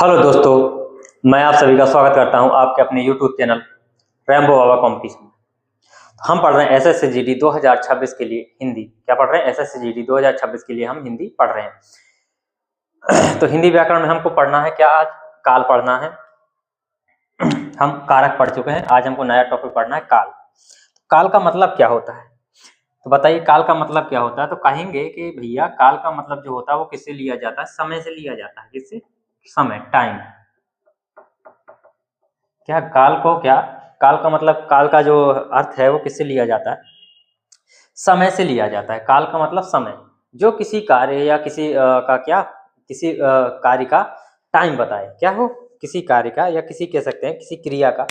Hello दोस्तों, मैं आप सभी का स्वागत करता हूं आपके अपने YouTube चैनल रैम्बो बाबा कॉम्पिटिशन में। हम पढ़ रहे हैं SSCGD 2026 के लिए हिंदी। क्या पढ़ रहे हैं? SSCGD 2026 के लिए हम हिंदी पढ़ रहे हैं। तो हिंदी व्याकरण में हमको पढ़ना है क्या? आज काल पढ़ना है। हम कारक पढ़ चुके हैं, आज हमको नया टॉपिक पढ़ना है काल। काल का मतलब क्या होता है? तो बताइए काल का मतलब क्या होता है? तो कहेंगे कि भैया काल का मतलब जो होता है वो किससे लिया जाता है? समय से लिया जाता है। किससे? समय, टाइम। क्या काल का मतलब, काल का जो अर्थ है वो किससे लिया जाता है? समय से लिया जाता है। काल का मतलब समय, जो किसी कार्य या किसी कार्य का टाइम बताए। क्या हो? किसी कार्य का या किसी कह सकते हैं किसी क्रिया का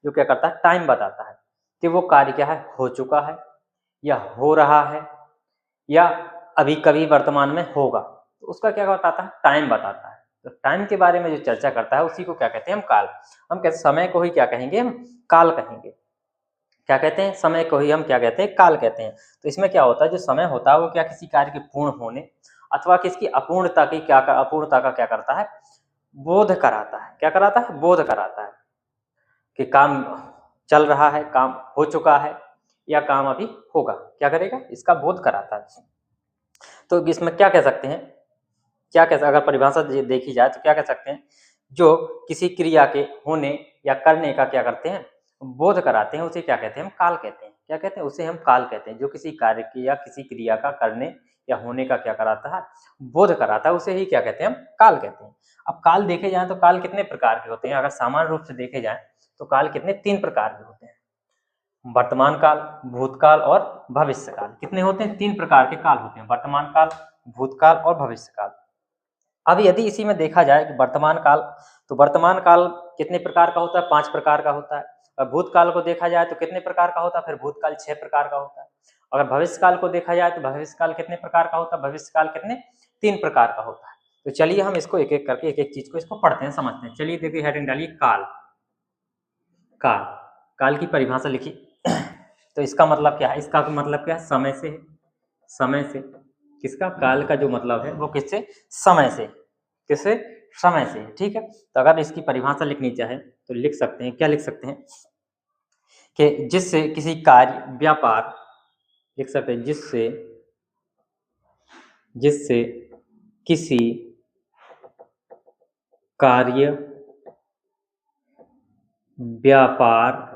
जो क्या करता है, टाइम बताता है कि वो कार्य क्या है, हो चुका है या हो रहा है या अभी कभी वर्तमान में होगा। तो उसका क्या बताता है? टाइम बताता है। तो टाइम के बारे में जो चर्चा करता है उसी को क्या कहते हैं? हम काल। हम कहते समय को ही क्या कहेंगे? हम काल कहेंगे। क्या कहते हैं? समय को ही हम क्या कहते हैं? काल कहते हैं। तो इसमें क्या होता है, जो समय होता है वो क्या किसी कार्य के पूर्ण होने अथवा किसकी अपूर्णता का क्या करता है? बोध कराता है। क्या कराता है? बोध कराता है कि काम चल रहा है, काम हो चुका है या काम अभी होगा। क्या करेगा? इसका बोध कराता है। तो इसमें क्या कह सकते हैं, अगर परिभाषा देखी जाए तो क्या कह सकते हैं? जो किसी क्रिया के होने या करने का क्या करते हैं? बोध कराते हैं, उसे क्या कहते हैं? हम काल कहते हैं। क्या कहते हैं? उसे हम काल कहते हैं। जो किसी कार्य की या किसी क्रिया का करने या होने का क्या कराता है? बोध कराता है, उसे ही क्या कहते हैं? हम काल कहते हैं। अब काल देखे जाए तो काल कितने प्रकार के होते हैं? अगर सामान्य रूप से देखे जाए तो काल कितने? 3 प्रकार के होते हैं। वर्तमान काल, भूतकाल और भविष्य काल। कितने होते हैं? 3 प्रकार के काल होते हैं, वर्तमान काल, भूतकाल और भविष्य काल। अब यदि इसी में देखा जाए कि वर्तमान काल, तो वर्तमान काल कितने प्रकार का होता है? 5 प्रकार का होता है। और भूतकाल को देखा जाए तो कितने प्रकार का होता है? फिर भूतकाल 6 प्रकार का होता है। अगर भविष्य काल को देखा जाए तो भविष्य काल कितने प्रकार का होता है? भविष्य काल कितने? 3 प्रकार का होता है। तो चलिए हम इसको एक एक करके एक एक चीज को इसको पढ़ते हैं, समझते हैं। चलिए देखिए, हेडिंग डालिए काल। काल, काल की परिभाषा लिखिए। तो इसका मतलब क्या है? इसका मतलब क्या है? समय से। समय से किसका? काल का जो मतलब है वो किससे? समय से। किससे? समय से। ठीक है। तो अगर इसकी परिभाषा लिखनी चाहे तो लिख सकते हैं। क्या लिख सकते हैं? कि जिससे किसी कार्य, व्यापार, लिख सकते हैं जिससे जिससे किसी कार्य, व्यापार,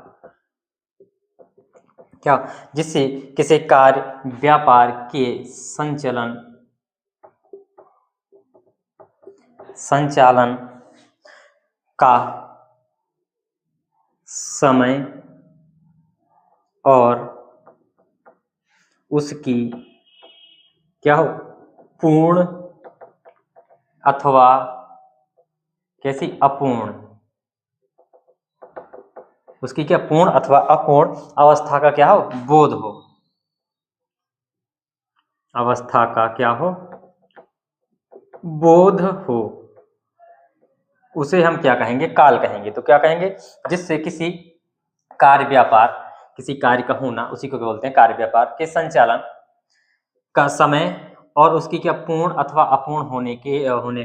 क्या, जिससे किसी कार्य व्यापार के संचालन का समय और उसकी क्या हो? पूर्ण अथवा कैसी? अपूर्ण। उसकी क्या? पूर्ण अथवा अपूर्ण अवस्था का क्या हो? बोध हो। अवस्था का क्या हो? बोध हो। उसे हम क्या कहेंगे? काल कहेंगे। तो क्या कहेंगे? जिससे किसी कार्य, व्यापार, किसी कार्य का होना, उसी को क्या बोलते हैं? कार्य व्यापार के संचालन का समय और उसकी क्या? पूर्ण अथवा अपूर्ण होने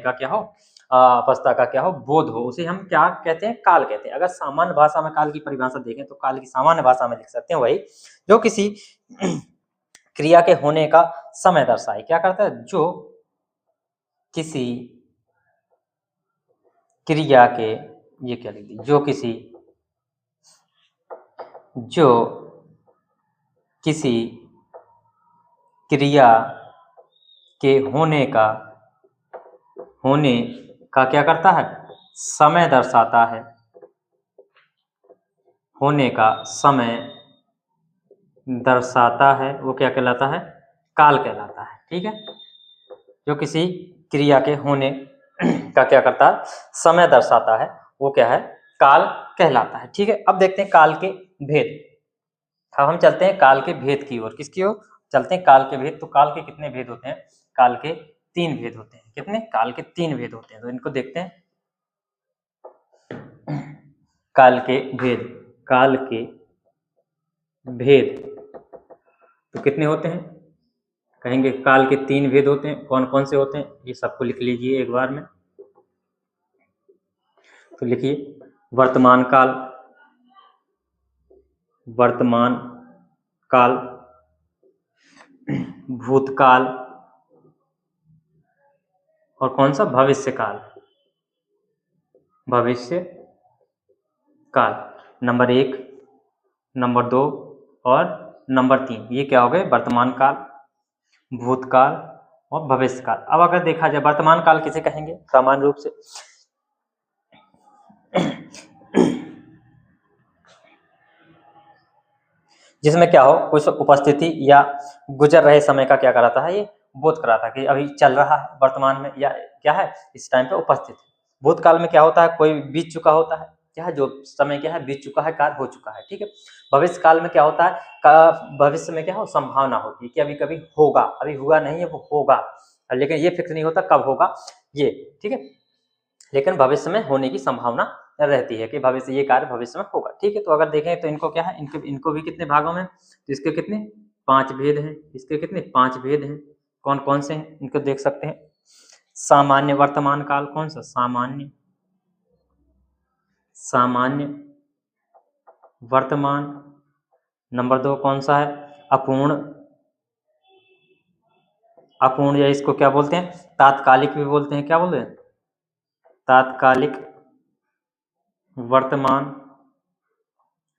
का क्या हो? अवस्था का क्या हो? बोध हो। उसे हम क्या कहते हैं? काल कहते हैं। अगर सामान्य भाषा में काल की परिभाषा देखें तो काल की सामान्य भाषा में लिख सकते हैं वही जो किसी क्रिया के होने का समय दर्शाए। क्या करता है? जो किसी क्रिया के, ये क्या लिख दी? जो किसी क्रिया के होने का क्या करता है? समय दर्शाता है। होने का समय दर्शाता है, वो क्या कहलाता है? काल कहलाता है। ठीक है। जो किसी क्रिया के होने का क्या करता है? समय दर्शाता है, वो क्या है? काल कहलाता है। ठीक है। अब देखते हैं काल के भेद। अब हम चलते हैं काल के भेद की ओर। किसकी ओर चलते हैं? काल के भेद। तो काल के कितने भेद होते हैं? काल के 3 भेद होते हैं। कितने? काल के 3 भेद होते हैं। तो इनको देखते हैं। काल के भेद। काल के भेद तो कितने होते हैं? कहेंगे काल के 3 भेद होते हैं। कौन कौन से होते हैं? ये सबको लिख लीजिए एक बार में। तो लिखिए वर्तमान काल, वर्तमान काल, भूतकाल और कौन सा, भविष्य काल, भविष्य काल। नंबर 1, नंबर 2 और नंबर 3 ये क्या हो गए, वर्तमान काल, भूतकाल और भविष्य काल। अब अगर देखा जाए वर्तमान काल किसे कहेंगे सामान्य रूप से, जिसमें क्या हो, कुछ उपस्थिति या गुजर रहे समय का क्या कराता है, ये बोध कराता है कि अभी चल रहा है वर्तमान में, या क्या है इस टाइम पे उपस्थित है। भूतकाल में क्या होता है, कोई बीत चुका होता है, क्या है जो समय क्या है बीत चुका है, कार्य हो चुका है, ठीक है। भविष्य काल में क्या होता है, भविष्य में क्या हो, संभावना होती है कि अभी कभी होगा, अभी हुआ नहीं है वो होगा, लेकिन ये फिक्स नहीं होता कब होगा ये, ठीक है। लेकिन भविष्य में होने की संभावना रहती है कि भविष्य ये कार्य भविष्य में होगा, ठीक है। तो अगर देखें तो इनको क्या है, इनको भी कितने भागों में, तो इसके कितने 5 भेद हैं, इसके कितने 5 भेद हैं। कौन कौन से हैं इनको देख सकते हैं। सामान्य वर्तमान काल, कौन सा, सामान्य, सामान्य वर्तमान। नंबर 2 कौन सा है, अपूर्ण, अपूर्ण या इसको क्या बोलते हैं, तात्कालिक भी बोलते हैं, क्या बोलते हैं, तात्कालिक वर्तमान,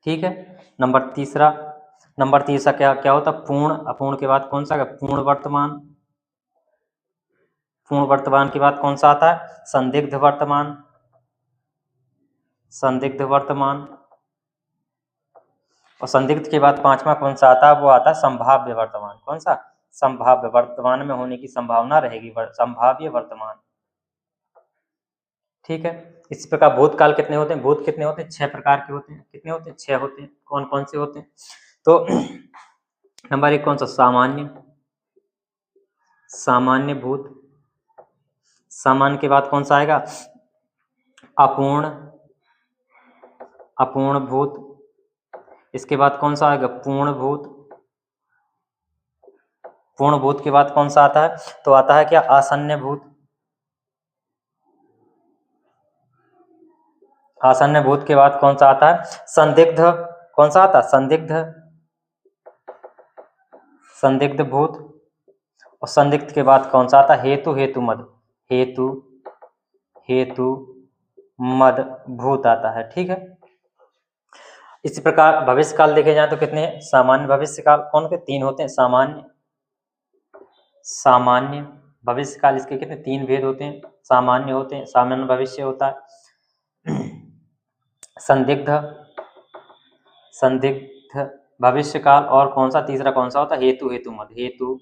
ठीक है। नंबर तीसरा क्या क्या होता है, पूर्ण, अपूर्ण के बाद कौन सा है, पूर्ण वर्तमान, पूर्ण वर्तमान के बाद कौन सा आता है, संदिग्ध वर्तमान, संदिग्ध वर्तमान। और संदिग्ध के बाद 5वां कौन सा आता है, वो आता है संभाव्य वर्तमान। कौन सा, संभाव्य, वर्तमान में होने की संभावना रहेगी, संभाव्य वर्तमान, ठीक है। इस प्रकार भूतकाल कितने होते हैं, भूत कितने होते हैं, 6 प्रकार के होते हैं, कितने होते हैं, 6 होते हैं। कौन कौन से होते हैं, तो नंबर 1 कौन सा, सामान्य, सामान्य भूत। सामान्य के बाद कौन सा आएगा, अपूर्ण, अपूर्ण भूत। इसके बाद कौन सा आएगा, पूर्ण भूत। पूर्ण भूत के बाद कौन सा आता है, तो आता है क्या, आसन्न भूत। आसन्न भूत के बाद कौन सा आता है, संदिग्ध। कौन सा आता है, संदिग्ध, संदिग्ध भूत। और संदिग्ध के बाद कौन सा आता है, हेतु, हेतु मद, हेतु, हेतु मद भूत आता है, ठीक है। इसी प्रकार भविष्य काल देखे जाए तो कितने हैं, सामान्य भविष्य काल, कौन के 3 होते हैं, सामान्य, सामान्य भविष्य काल, इसके कितने 3 भेद होते हैं, सामान्य होते हैं, सामान्य भविष्य होता है, संदिग्ध, संदिग्ध भविष्य काल, और कौन सा तीसरा कौन सा होता है, हेतु, हेतु मद, हेतु,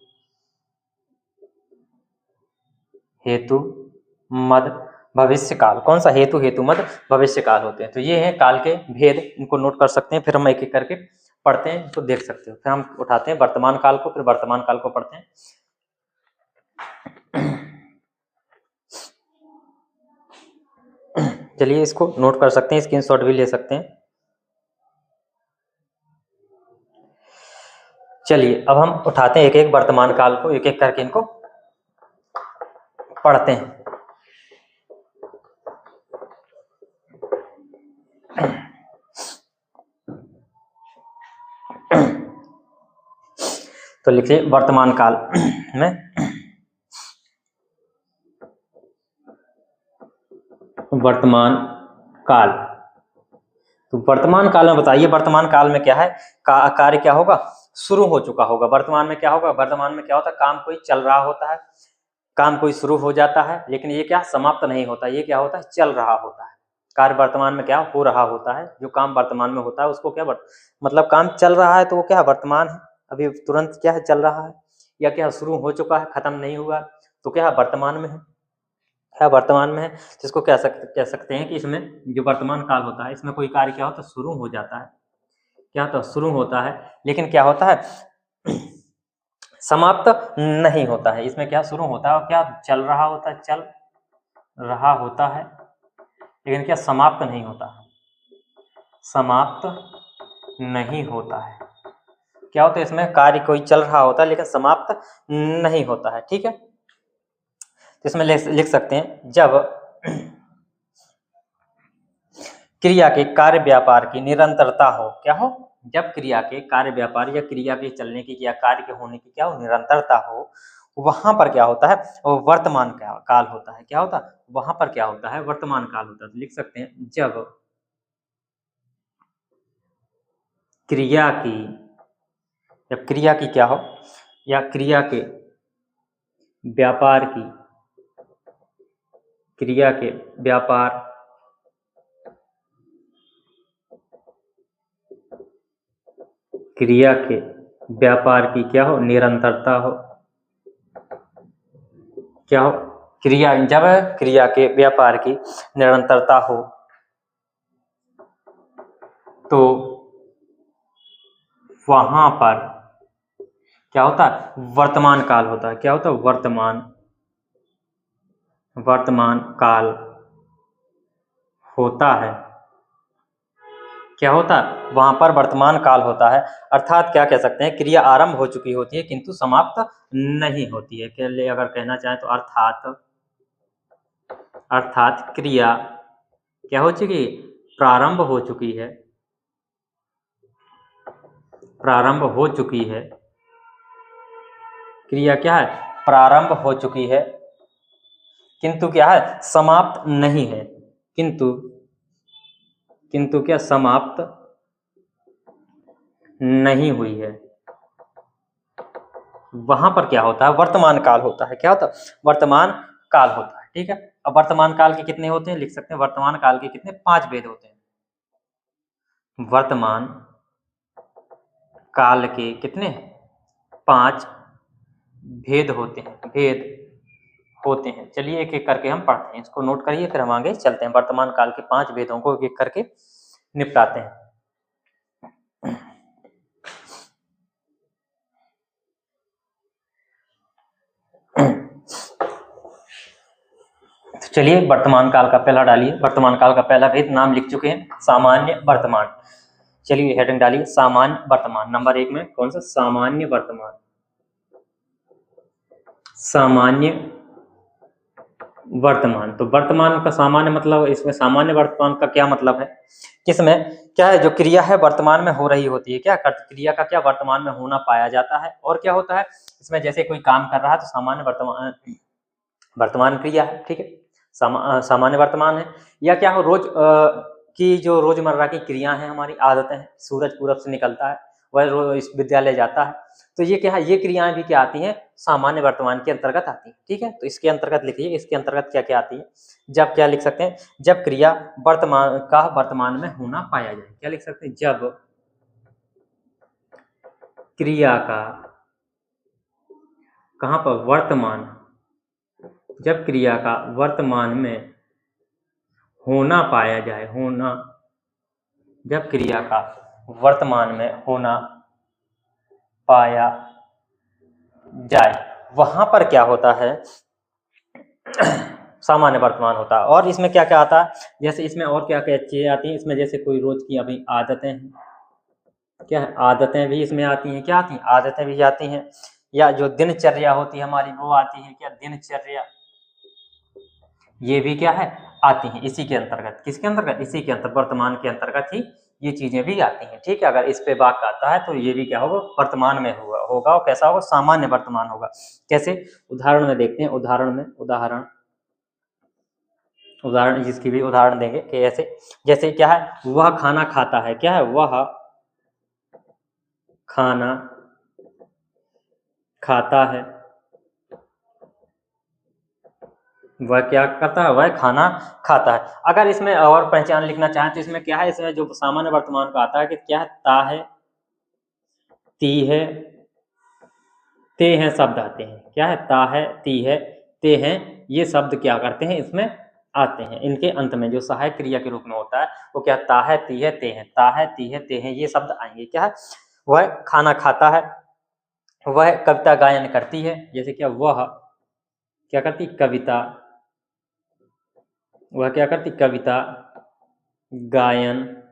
हेतु मद भविष्य काल। कौन सा, हेतु, हेतु मद भविष्य काल होते हैं। तो ये हैं काल के भेद, इनको नोट कर सकते हैं, फिर हम एक एक करके पढ़ते हैं तो देख सकते हो। फिर हम उठाते हैं वर्तमान काल को, फिर वर्तमान काल को पढ़ते हैं। चलिए इसको नोट कर सकते हैं, स्क्रीनशॉट भी ले सकते हैं। चलिए अब हम उठाते हैं एक एक वर्तमान काल को, एक एक करके इनको पढ़ते हैं। तो लिखिए वर्तमान काल में, वर्तमान काल। तो वर्तमान काल में बताइए, वर्तमान काल में क्या है, कार्य क्या होगा, शुरू हो चुका होगा। वर्तमान में क्या होगा, वर्तमान में क्या होता है, काम कोई चल रहा होता है, काम कोई शुरू हो जाता है, लेकिन ये क्या समाप्त नहीं होता, ये क्या होता है, चल रहा होता है। कार्य वर्तमान में क्या हो रहा होता है, जो काम वर्तमान में होता है उसको क्या मतलब काम चल रहा है तो वो क्या वर्तमान है, अभी तुरंत क्या है चल रहा है, या क्या शुरू हो चुका है खत्म नहीं हुआ, तो क्या वर्तमान में है, क्या वर्तमान में है। जिसको कह सकते हैं कि इसमें जो वर्तमान काल होता है, इसमें कोई कार्य क्या होता है, शुरू हो जाता है, क्या होता है, शुरू होता है, लेकिन क्या होता है समाप्त नहीं होता है। इसमें क्या शुरू होता है और क्या चल रहा होता है, चल रहा होता है, लेकिन क्या समाप्त नहीं होता है, समाप्त नहीं होता है। क्या होता है, इसमें कार्य कोई चल रहा होता है लेकिन समाप्त नहीं होता है, ठीक है। तो इसमें लिख सकते हैं, जब क्रिया के कार्य व्यापार की निरंतरता हो, क्या हो, जब क्रिया के कार्य व्यापार या क्रिया के चलने की या कार्य के होने की क्या हो, निरंतरता हो, वहां पर क्या होता है, वो वर्तमान काल होता है। क्या होता है, वहां पर क्या होता है, वर्तमान काल होता है। तो लिख सकते हैं जब क्रिया की क्या हो, या क्रिया के व्यापार की, क्रिया के व्यापार क्रिया के व्यापार की क्या हो, निरंतरता हो, क्या हो, जब क्रिया के व्यापार की निरंतरता हो तो वहां पर क्या होता है, वर्तमान काल होता है। क्या होता है, वर्तमान काल होता है। क्या होता है, वहां पर वर्तमान काल होता है। अर्थात क्या कह सकते हैं, क्रिया आरंभ हो चुकी होती है किंतु समाप्त नहीं होती है। के लिए अगर कहना चाहें तो अर्थात क्रिया क्या हो चुकी, प्रारंभ हो चुकी है, क्रिया क्या है, प्रारंभ हो चुकी है, किंतु क्या है, समाप्त नहीं है, किंतु क्या, समाप्त नहीं हुई है। वहां पर क्या होता है, वर्तमान काल होता है। क्या होता है, वर्तमान काल होता है। ठीक है, अब वर्तमान काल के कितने होते हैं, लिख सकते हैं वर्तमान काल के कितने, 5 भेद होते हैं। वर्तमान काल के कितने, 5 भेद होते हैं। चलिए एक एक करके हम पढ़ते हैं, इसको नोट करिए, फिर हम आगे चलते हैं। वर्तमान काल के 5 भेदों को एक एक करके निपटाते हैं। तो चलिए वर्तमान काल का पहला डालिए। वर्तमान काल का पहला भेद नाम लिख चुके हैं, सामान्य वर्तमान। चलिए हेडिंग डालिए, सामान्य वर्तमान। नंबर 1 में कौन सा, सामान्य वर्तमान। सामान्य वर्तमान, तो वर्तमान का सामान्य मतलब, इसमें सामान्य वर्तमान का क्या मतलब है, किसमें क्या है, जो क्रिया है वर्तमान में हो रही होती है। क्या क्रिया का क्या, वर्तमान में होना पाया जाता है। और क्या होता है इसमें, जैसे कोई काम कर रहा है तो सामान्य वर्तमान क्रिया है। ठीक है, सामान्य वर्तमान है। या क्या हो, की जो रोजमर्रा की क्रिया है, हमारी आदतें हैं, सूरज पूरब से निकलता है, वह इस विद्यालय जाता है, तो ये क्या है, ये क्रियाएं भी क्या आती हैं, सामान्य वर्तमान के अंतर्गत आती है। ठीक है, तो इसके अंतर्गत लिखिए, इसके अंतर्गत क्या क्या आती है। जब क्या लिख सकते हैं, जब क्रिया वर्तमान में होना पाया जाए। क्या लिख सकते हैं, जब क्रिया का कहां पर, जब क्रिया का वर्तमान में होना पाया जाए, जब क्रिया का वर्तमान में होना पाया जाए, वहां पर क्या होता है, सामान्य वर्तमान होता है। और इसमें क्या क्या आता है, जैसे इसमें और क्या क्या चीजें आती हैं, इसमें जैसे कोई रोज की अभी आदतें हैं, क्या है, आदतें भी इसमें आती हैं। क्या आती हैं, आदतें भी आती हैं। या जो दिनचर्या होती है हमारी, वो आती है। क्या, दिनचर्या, ये भी क्या है, आती हैं इसी के अंतर्गत। किसके अंतर्गत, इसी के अंतर्गत, वर्तमान के अंतर्गत ही ये चीजें भी आती हैं। ठीक है, अगर इस पे वाक्य आता है तो ये भी क्या होगा, वर्तमान में होगा और कैसा होगा, सामान्य वर्तमान होगा। कैसे, उदाहरण में देखते हैं, उदाहरण जिसकी भी उदाहरण देंगे कि ऐसे, जैसे क्या है, वह खाना खाता है। क्या है, वह खाना खाता है, वह क्या करता है, वह खाना खाता है। अगर इसमें और पहचान लिखना चाहें तो इसमें क्या है, इसमें जो सामान्य वर्तमान का आता है कि क्या है, ता है, ती है, ते हैं शब्द आते हैं। क्या है, ता है, ती है, ते हैं, ये शब्द क्या करते हैं, इसमें आते हैं। इनके अंत में जो सहायक क्रिया के रूप में होता है वो क्या, ता है, ती है, ते हैं, ता है, ती है, ते हैं, ये शब्द आएंगे। क्या है, वह खाना खाता है, वह कविता गायन करती है। जैसे क्या, वह क्या करती, कविता, वह क्या करती, कविता गायन,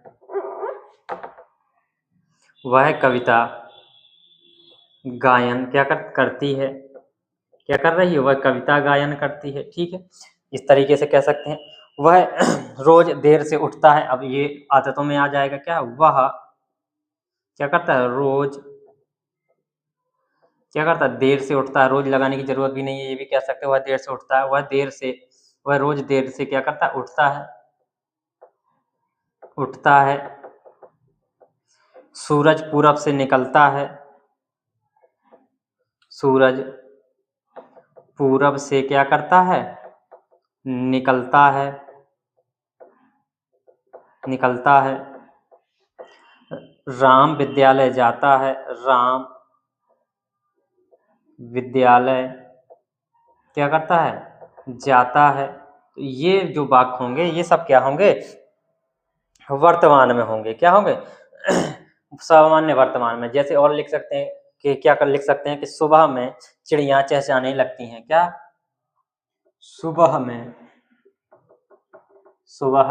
वह कविता गायन क्या करती है, क्या कर रही है, वह कविता गायन करती है। ठीक है, इस तरीके से कह सकते हैं। वह रोज देर से उठता है। अब ये आदतों में आ जाएगा क्या, वह क्या करता है, रोज क्या करता है, देर से उठता है। रोज लगाने की जरूरत भी नहीं है, ये भी कह सकते हैं वह देर से उठता है। वह रोज देर से क्या करता है, उठता है। सूरज पूरब से निकलता है। सूरज पूरब से क्या करता है, निकलता है। राम विद्यालय जाता है। राम विद्यालय क्या करता है, जाता है। तो ये जो वाक्य होंगे ये सब क्या होंगे, वर्तमान में होंगे। क्या होंगे, सामान्य वर्तमान में। जैसे और लिख सकते हैं कि क्या कर लिख सकते हैं कि सुबह में चिड़िया चहचहाने लगती हैं। क्या, सुबह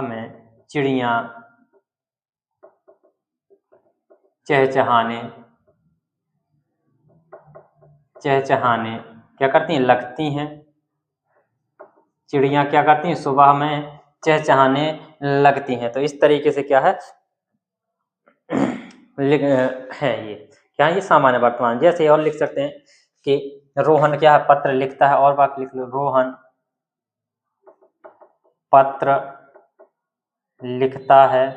में चिड़िया चहचहाने क्या करती हैं, लगती हैं। चिड़िया क्या करती हैं, सुबह में चहचहाने लगती हैं। तो इस तरीके से क्या है, है ये क्या है, ये सामान्य वर्तमान। जैसे और लिख सकते हैं कि रोहन क्या है, पत्र लिखता है। और बात लिख लो, रोहन पत्र लिखता है।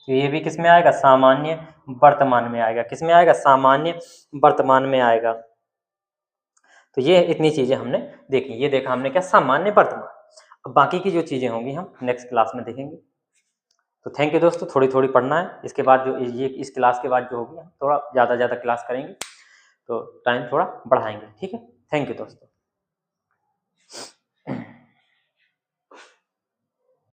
तो ये भी किस में आएगा, सामान्य वर्तमान में आएगा। किस में आएगा, सामान्य वर्तमान में आएगा। तो ये इतनी चीजें हमने देखी। ये देखा हमने क्या, सामान्य वर्तमान। अब बाकी की जो चीजें होंगी हम नेक्स्ट क्लास में देखेंगे। तो थैंक यू दोस्तों, थोड़ी थोड़ी पढ़ना है। इसके बाद जो ये इस क्लास के बाद जो होगी हम थोड़ा ज़्यादा क्लास करेंगे, तो टाइम थोड़ा बढ़ाएंगे। ठीक है, थैंक यू दोस्तों।